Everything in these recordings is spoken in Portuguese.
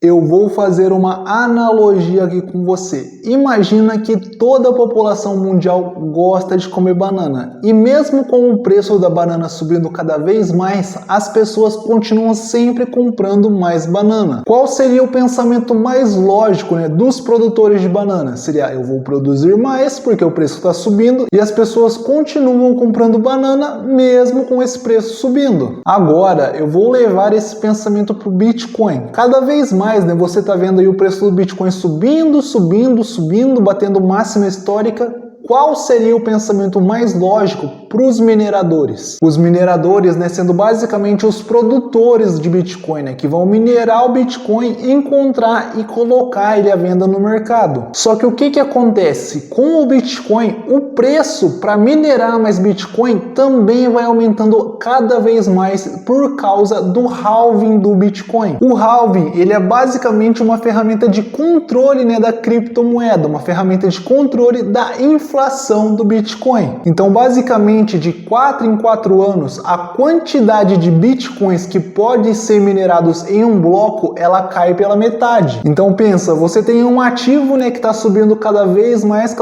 Eu vou fazer uma analogia aqui com você. Imagina que toda a população mundial gosta de comer banana. E mesmo com o preço da banana subindo cada vez mais, as pessoas continuam sempre comprando mais banana. Qual seria o pensamento mais lógico, dos produtores de banana? Seria: eu vou produzir mais porque o preço está subindo e as pessoas continuam comprando banana mesmo com esse preço subindo. Agora eu vou levar esse pensamento para o Bitcoin. Cada vez mais você está vendo aí o preço do Bitcoin subindo, batendo máxima histórica. Qual seria o pensamento mais lógico para os mineradores? Os mineradores, sendo basicamente os produtores de Bitcoin, que vão minerar o Bitcoin, encontrar e colocar ele à venda no mercado. Só que o que acontece? Com o Bitcoin, o preço para minerar mais Bitcoin também vai aumentando cada vez mais por causa do halving do Bitcoin. O halving, ele é basicamente uma ferramenta de controle, da criptomoeda, uma ferramenta de controle da inflação do Bitcoin. Então, basicamente, de 4 em 4 anos, a quantidade de Bitcoins que pode ser minerados em um bloco, ela cai pela metade. Então, pensa, você tem um ativo, que está subindo cada vez mais,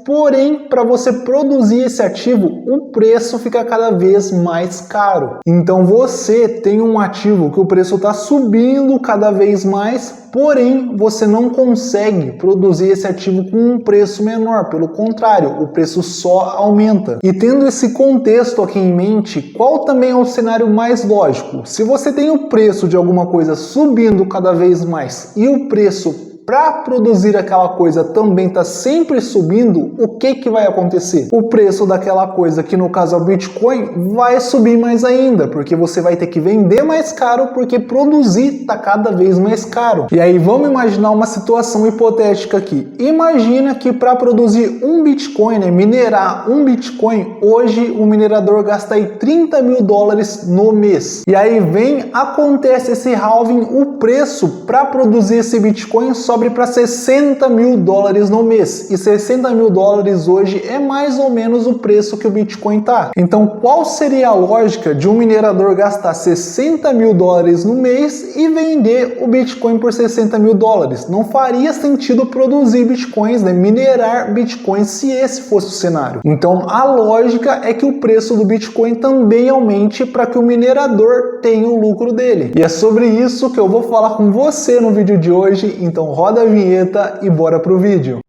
porém, para você produzir esse ativo, o preço fica cada vez mais caro. Então, você tem um ativo que o preço está subindo cada vez mais, porém, você não consegue produzir esse ativo com um preço menor. Pelo contrário, o preço só aumenta. E tendo esse contexto aqui em mente, qual também é o cenário mais lógico? Se você tem o preço de alguma coisa subindo cada vez mais e o preço para produzir aquela coisa também está sempre subindo, o que vai acontecer? O preço daquela coisa, que no caso é o Bitcoin, vai subir mais ainda, porque você vai ter que vender mais caro, porque produzir está cada vez mais caro. E aí vamos imaginar uma situação hipotética aqui. Imagina que para produzir um Bitcoin, minerar um Bitcoin, hoje o minerador gasta aí $30.000 no mês. E aí acontece esse halving, o preço para produzir esse Bitcoin sobe para $60.000 no mês. E $60.000 hoje é mais ou menos o preço que o Bitcoin tá. Então, qual seria a lógica de um minerador gastar $60.000 no mês e vender o Bitcoin por $60.000? Não faria sentido produzir Bitcoins, minerar Bitcoins, se esse fosse o cenário. Então, a lógica é que o preço do Bitcoin também aumente para que o minerador tenha o lucro dele. E é sobre isso que eu vou falar com você no vídeo de hoje. Então, roda a vinheta e bora pro vídeo.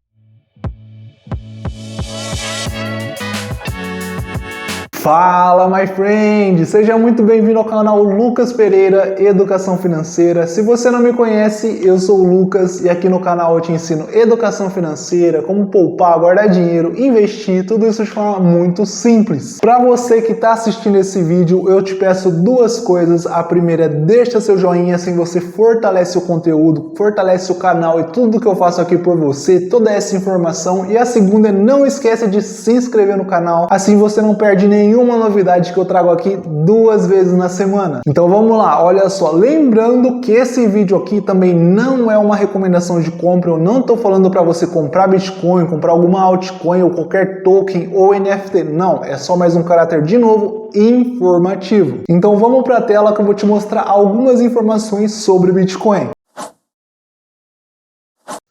Fala, my friend! Seja muito bem-vindo ao canal Lucas Pereira Educação Financeira. Se você não me conhece, eu sou o Lucas e aqui no canal eu te ensino educação financeira, como poupar, guardar dinheiro, investir, tudo isso de forma muito simples. Para você que está assistindo esse vídeo, eu te peço duas coisas. A primeira é: deixa seu joinha, assim você fortalece o conteúdo, fortalece o canal e tudo que eu faço aqui por você, toda essa informação. E a segunda é: não esqueça de se inscrever no canal, assim você não perde nenhuma novidade que eu trago aqui 2 vezes na semana. Então vamos lá, olha só, lembrando que esse vídeo aqui também não é uma recomendação de compra. Eu não estou falando para você comprar Bitcoin, comprar alguma altcoin ou qualquer token ou NFT, não, é só mais um caráter, de novo, informativo. Então vamos para a tela que eu vou te mostrar algumas informações sobre o Bitcoin.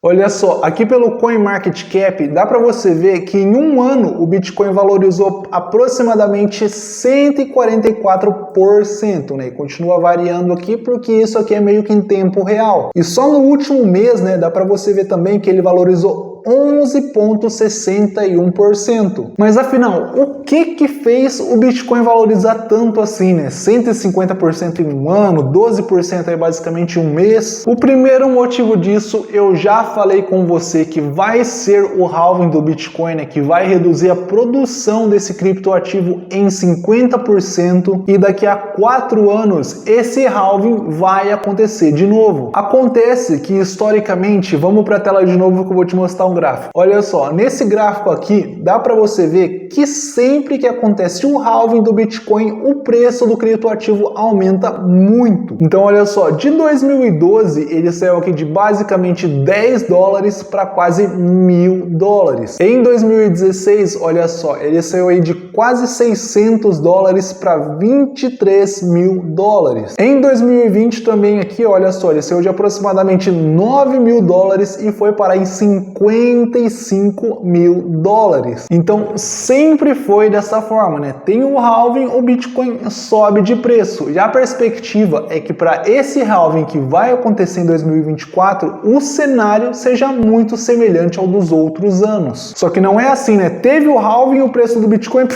Olha só, aqui pelo CoinMarketCap dá para você ver que em um ano o Bitcoin valorizou aproximadamente 144%, E continua variando aqui porque isso aqui é meio que em tempo real. E só no último mês, dá para você ver também que ele valorizou 11,61%. Mas afinal, o que fez o Bitcoin valorizar tanto assim, 150% em um ano, 12% aí basicamente em um mês? O primeiro motivo disso, eu já falei com você que vai ser o halving do Bitcoin, que vai reduzir a produção desse criptoativo em 50%, e daqui a 4 anos esse halving vai acontecer de novo. Acontece que historicamente, vamos para a tela de novo que eu vou te mostrar um gráfico. Olha só, nesse gráfico aqui dá para você ver que sempre que acontece o halving do Bitcoin, o preço do criptoativo aumenta muito. Então olha só, de 2012 ele saiu aqui de basicamente 10 dólares para quase 1.000 dólares. Em 2016, olha só, ele saiu aí de quase 600 dólares para 23.000 dólares. Em 2020 também aqui, olha só, ele saiu de aproximadamente 9.000 dólares e foi parar em 55.000 dólares. Então sempre foi dessa forma, né? Tem o halving, o Bitcoin sobe de preço. E a perspectiva é que para esse halving que vai acontecer em 2024, o cenário seja muito semelhante ao dos outros anos. Só que não é assim, né? Teve o halving, o preço do Bitcoin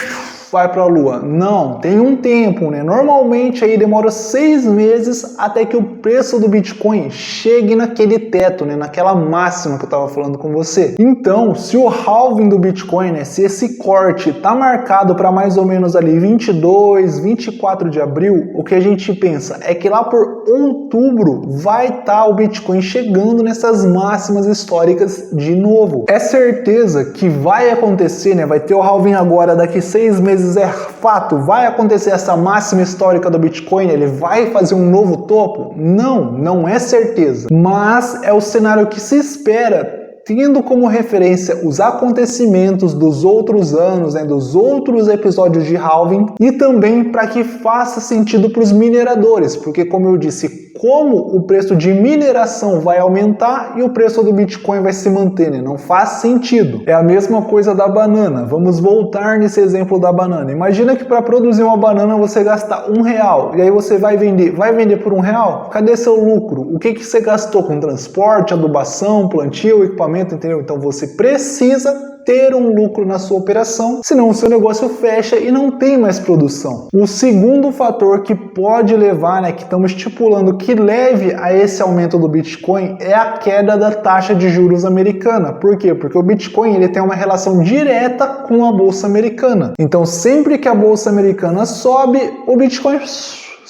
vai para a lua. Não, tem um tempo, né? Normalmente aí demora 6 meses até que o preço do Bitcoin chegue naquele teto, né? Naquela máxima que eu estava falando com você. Então, se o halving do Bitcoin, né? Se esse corte tá marcado para mais ou menos ali 22, 24 de abril, o que a gente pensa é que lá por outubro vai estar o Bitcoin chegando nessas máximas históricas de novo. É certeza que vai acontecer, né? Vai ter o halving agora daqui 6 meses. É fato, vai acontecer essa máxima histórica do Bitcoin, ele vai fazer um novo topo? Não, não é certeza, mas é o cenário que se espera, tendo como referência os acontecimentos dos outros anos, né, dos outros episódios de halving, e também para que faça sentido para os mineradores, porque como eu disse, como o preço de mineração vai aumentar e o preço do Bitcoin vai se manter, né? Não faz sentido. É a mesma coisa da banana. Vamos voltar nesse exemplo da banana. Imagina que para produzir uma banana você gasta R$1 e aí você vai vender por R$1? Cadê seu lucro? O que você gastou com transporte, adubação, plantio, equipamento, entendeu? Então você precisa ter um lucro na sua operação, senão o seu negócio fecha e não tem mais produção. O segundo fator que pode levar, né, que estamos estipulando que leve a esse aumento do Bitcoin é a queda da taxa de juros americana. Por quê? Porque o Bitcoin ele tem uma relação direta com a bolsa americana. Então sempre que a bolsa americana sobe, o Bitcoin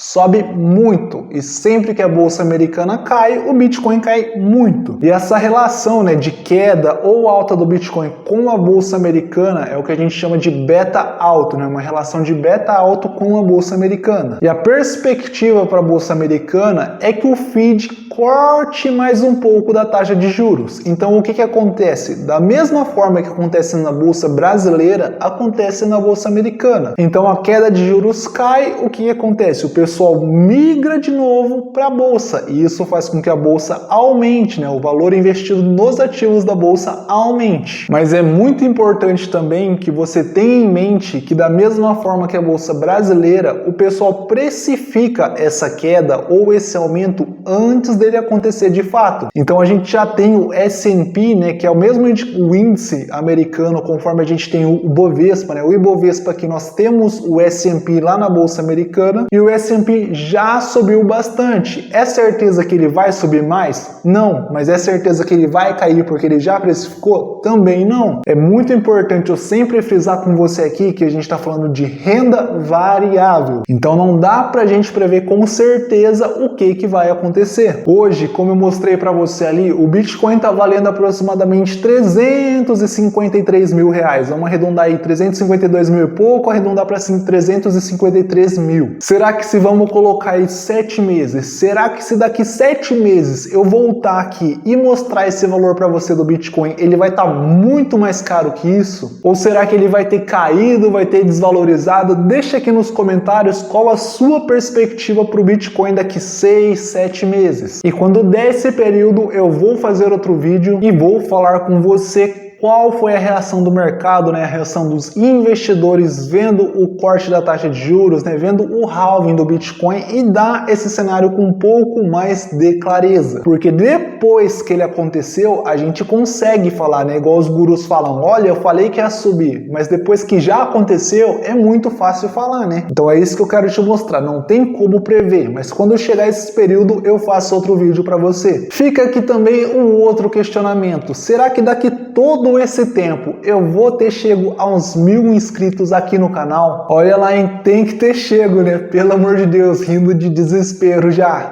sobe muito, e sempre que a bolsa americana cai, o Bitcoin cai muito. E essa relação, né, de queda ou alta do Bitcoin com a bolsa americana é o que a gente chama de beta alto, né, uma relação de beta alto com a bolsa americana. E a perspectiva para a bolsa americana é que o Fed corte mais um pouco da taxa de juros. Então o que acontece? Da mesma forma que acontece na bolsa brasileira, acontece na bolsa americana. Então a queda de juros cai, o que acontece? O pessoal migra de novo para a bolsa e isso faz com que a bolsa aumente, né? O valor investido nos ativos da bolsa aumente. Mas é muito importante também que você tenha em mente que da mesma forma que a bolsa brasileira, o pessoal precifica essa queda ou esse aumento antes dele acontecer de fato. Então a gente já tem o S&P, né, que é o mesmo o índice americano, conforme a gente tem o Bovespa, né? O Ibovespa aqui nós temos o S&P lá na bolsa americana e o S&P já subiu bastante. É certeza que ele vai subir mais? Não, mas é certeza que ele vai cair porque ele já precificou? Também não. É muito importante eu sempre frisar com você aqui que a gente está falando de renda variável. Então não dá pra gente prever com certeza o que vai acontecer. Hoje, como eu mostrei para você ali, o Bitcoin está valendo aproximadamente 353 mil reais. Vamos arredondar aí 352 mil e pouco, arredondar para 353 mil. Será que se vamos colocar aí 7 meses, será que se daqui 7 meses eu voltar aqui e mostrar esse valor para você do Bitcoin, ele vai estar muito mais caro que isso? Ou será que ele vai ter caído, vai ter desvalorizado? Deixa aqui nos comentários qual a sua perspectiva para o Bitcoin daqui 6, 7 meses. E quando der esse período, eu vou fazer outro vídeo e vou falar com você qual foi a reação do mercado, né? A reação dos investidores vendo o corte da taxa de juros, né? Vendo o halving do Bitcoin e dar esse cenário com um pouco mais de clareza. Porque depois que ele aconteceu, a gente consegue falar, né? Igual os gurus falam, olha, eu falei que ia subir, mas depois que já aconteceu, é muito fácil falar, né? Então é isso que eu quero te mostrar, não tem como prever, mas quando chegar esse período, eu faço outro vídeo para você. Fica aqui também um outro questionamento, será que daqui todo esse tempo eu vou ter chego a uns 1000 inscritos aqui no canal? Olha lá, hein? Tem que ter chego, né? Pelo amor de Deus, rindo de desespero já.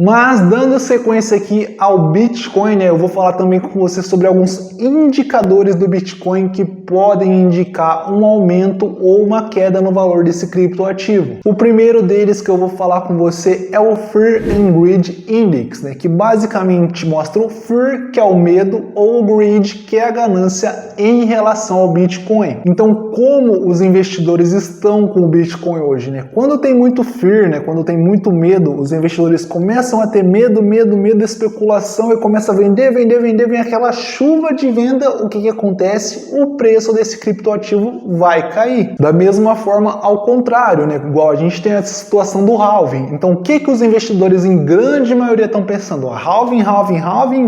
Mas dando sequência aqui ao Bitcoin, né, eu vou falar também com você sobre alguns indicadores do Bitcoin que podem indicar um aumento ou uma queda no valor desse criptoativo. O primeiro deles que eu vou falar com você é o Fear and Greed Index, né, que basicamente mostra o Fear, que é o medo, ou o Greed, que é a ganância em relação ao Bitcoin. Então, como os investidores estão com o Bitcoin hoje, né? Quando tem muito Fear, né, quando tem muito medo, os investidores começam a ter medo, especulação e começam a vender, vem aquela chuva de venda. O que acontece? O preço desse criptoativo vai cair. Da mesma forma, ao contrário, né? Igual a gente tem essa situação do halving. Então, o que os investidores em grande maioria estão pensando? Halving,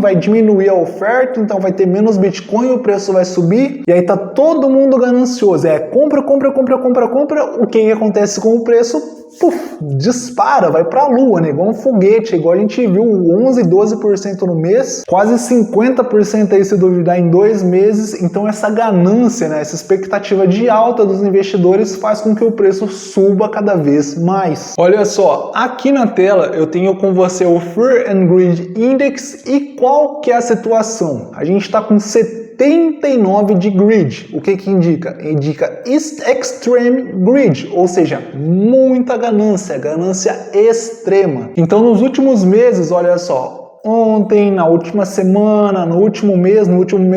vai diminuir a oferta, então vai ter menos Bitcoin, o preço vai subir, e aí tá todo mundo ganancioso. Compra. O que acontece com o preço? Puf, dispara, vai pra lua, né? Igual um foguete, igual a gente viu 11, 12% no mês, quase 50% aí se duvidar em 2 meses. Então essa ganância, né, essa expectativa de alta dos investidores faz com que o preço suba cada vez mais. Olha só, aqui na tela eu tenho com você o Fear and Greed Index e qual que é a situação? A gente está com 79 de greed. O que indica? Indica extreme greed, ou seja, muita ganância extrema. Então nos últimos meses, olha só, ontem, na última semana, no último mês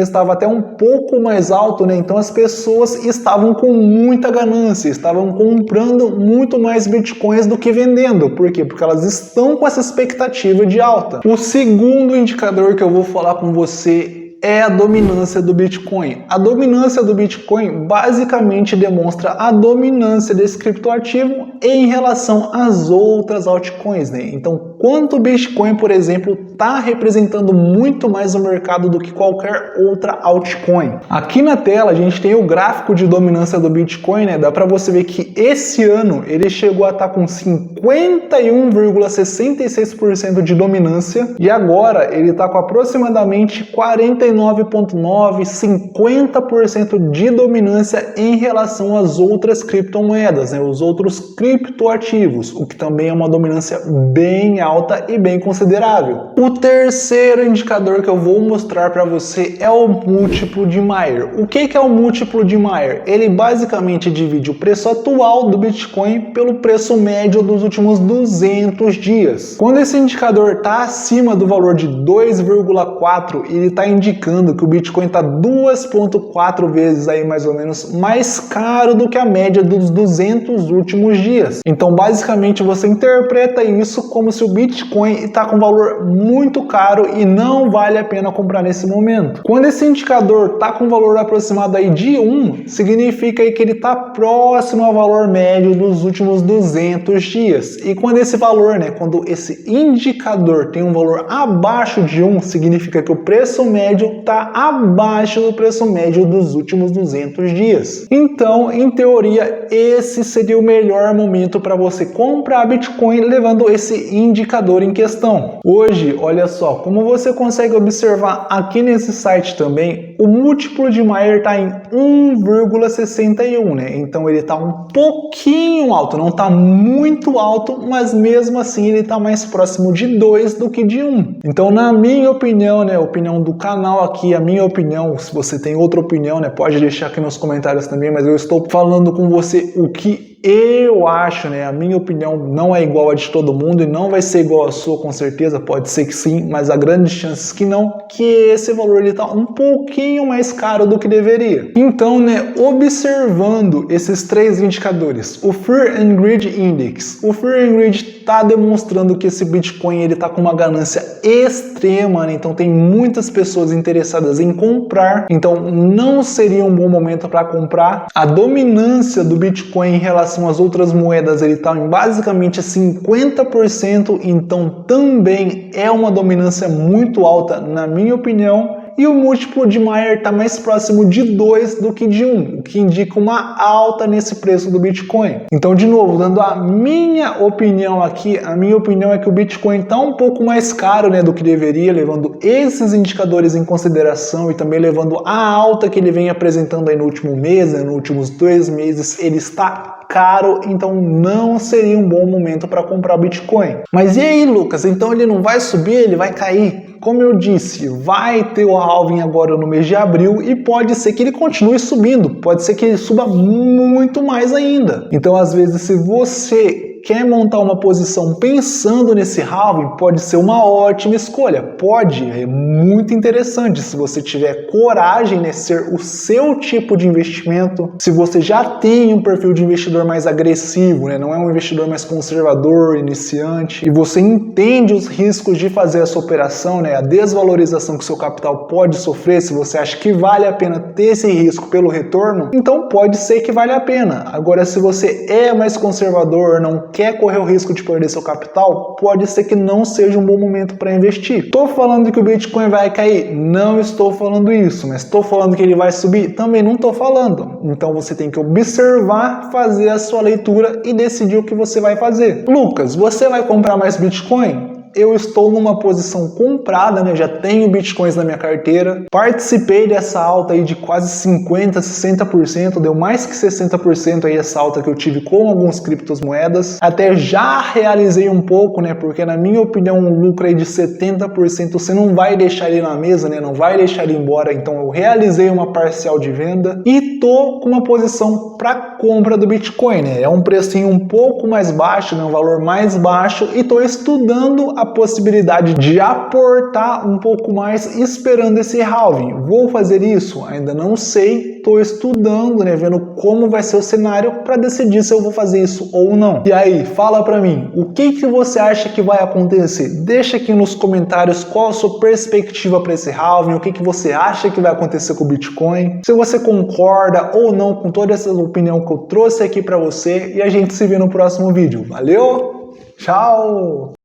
estava até um pouco mais alto, né? Então as pessoas estavam com muita ganância, estavam comprando muito mais bitcoins do que vendendo. Por quê? Porque elas estão com essa expectativa de alta. O segundo indicador que eu vou falar com você é a dominância do Bitcoin. A dominância do Bitcoin basicamente demonstra a dominância desse criptoativo em relação às outras altcoins, né? Então, quanto o Bitcoin, por exemplo, está representando muito mais o mercado do que qualquer outra altcoin. Aqui na tela a gente tem o gráfico de dominância do Bitcoin, né? Dá para você ver que esse ano ele chegou a estar com 51,66% de dominância e agora ele está com aproximadamente 49,9%, 50% de dominância em relação às outras criptomoedas, né? Os outros criptoativos, o que também é uma dominância bem alta e bem considerável. O terceiro indicador que eu vou mostrar para você é o múltiplo de Mayer. O que é o múltiplo de Mayer? Ele basicamente divide o preço atual do Bitcoin pelo preço médio dos últimos 200 dias. Quando esse indicador está acima do valor de 2,4, ele está indicando que o Bitcoin está 2,4 vezes aí mais ou menos mais caro do que a média dos 200 últimos dias. Então basicamente você interpreta isso como se o Bitcoin está com valor muito caro e não vale a pena comprar nesse momento. Quando esse indicador está com valor aproximado aí de 1, significa aí que ele está próximo ao valor médio dos últimos 200 dias. E quando esse valor, né, quando esse indicador tem um valor abaixo de 1, significa que o preço médio está abaixo do preço médio dos últimos 200 dias. Então, em teoria, esse seria o melhor momento para você comprar Bitcoin levando esse indicador em questão. Hoje, olha só, como você consegue observar aqui nesse site também, o múltiplo de Mayer está em 1,61, né? Então ele está um pouquinho alto, não está muito alto, mas mesmo assim ele está mais próximo de 2 do que de 1. Então, na minha opinião, né, a opinião do canal aqui, a minha opinião, se você tem outra opinião, né, pode deixar aqui nos comentários também, mas eu estou falando com você o que eu acho, né? A minha opinião não é igual a de todo mundo e não vai ser igual a sua, com certeza. Pode ser que sim, mas há grandes chances que não, que esse valor ele tá um pouquinho mais caro do que deveria. Então, né, observando esses três indicadores, o Fear and Greed Index, o Fear and Greed está demonstrando que esse Bitcoin ele tá com uma ganância extrema, né? Então tem muitas pessoas interessadas em comprar, então não seria um bom momento para comprar. A dominância do Bitcoin em relação às outras moedas ele está em basicamente 50%, então também é uma dominância muito alta, na minha opinião. E o múltiplo de Mayer está mais próximo de 2 do que de 1, o que indica uma alta nesse preço do Bitcoin. Então, de novo, dando a minha opinião aqui, a minha opinião é que o Bitcoin está um pouco mais caro, né, do que deveria, levando esses indicadores em consideração e também levando a alta que ele vem apresentando aí no último mês, né, nos últimos 2 meses, ele está caro, então não seria um bom momento para comprar Bitcoin. Mas e aí, Lucas? Então ele não vai subir, ele vai cair? Como eu disse, vai ter o halving agora no mês de abril e pode ser que ele continue subindo, pode ser que ele suba muito mais ainda. Então, às vezes, se você quer montar uma posição pensando nesse halving, pode ser uma ótima escolha. Pode, é muito interessante se você tiver coragem, né, ser o seu tipo de investimento. Se você já tem um perfil de investidor mais agressivo, né, não é um investidor mais conservador, iniciante, e você entende os riscos de fazer essa operação, né, a desvalorização que o seu capital pode sofrer, se você acha que vale a pena ter esse risco pelo retorno, então pode ser que vale a pena. Agora, se você é mais conservador, não quer correr o risco de perder seu capital, pode ser que não seja um bom momento para investir. Estou falando que o Bitcoin vai cair? Não estou falando isso, mas estou falando que ele vai subir? Também não estou falando. Então você tem que observar, fazer a sua leitura e decidir o que você vai fazer. Lucas, você vai comprar mais Bitcoin? Eu estou numa posição comprada, né? Já tenho bitcoins na minha carteira. Participei dessa alta aí de quase 50%, 60%, deu mais que 60% aí essa alta que eu tive com alguns criptomoedas. Até já realizei um pouco, né? Porque na minha opinião um lucro aí de 70% você não vai deixar ele na mesa, né? Não vai deixar ele embora. Então eu realizei uma parcial de venda e tô com uma posição para compra do Bitcoin, né? É um precinho um pouco mais baixo, né? Um valor mais baixo e tô estudando a possibilidade de aportar um pouco mais esperando esse halving. Vou fazer isso? Ainda não sei, estou estudando, né, vendo como vai ser o cenário para decidir se eu vou fazer isso ou não. E aí, fala para mim, o que você acha que vai acontecer? Deixa aqui nos comentários qual a sua perspectiva para esse halving, o que você acha que vai acontecer com o Bitcoin, se você concorda ou não com toda essa opinião que eu trouxe aqui para você, e a gente se vê no próximo vídeo. Valeu? Tchau!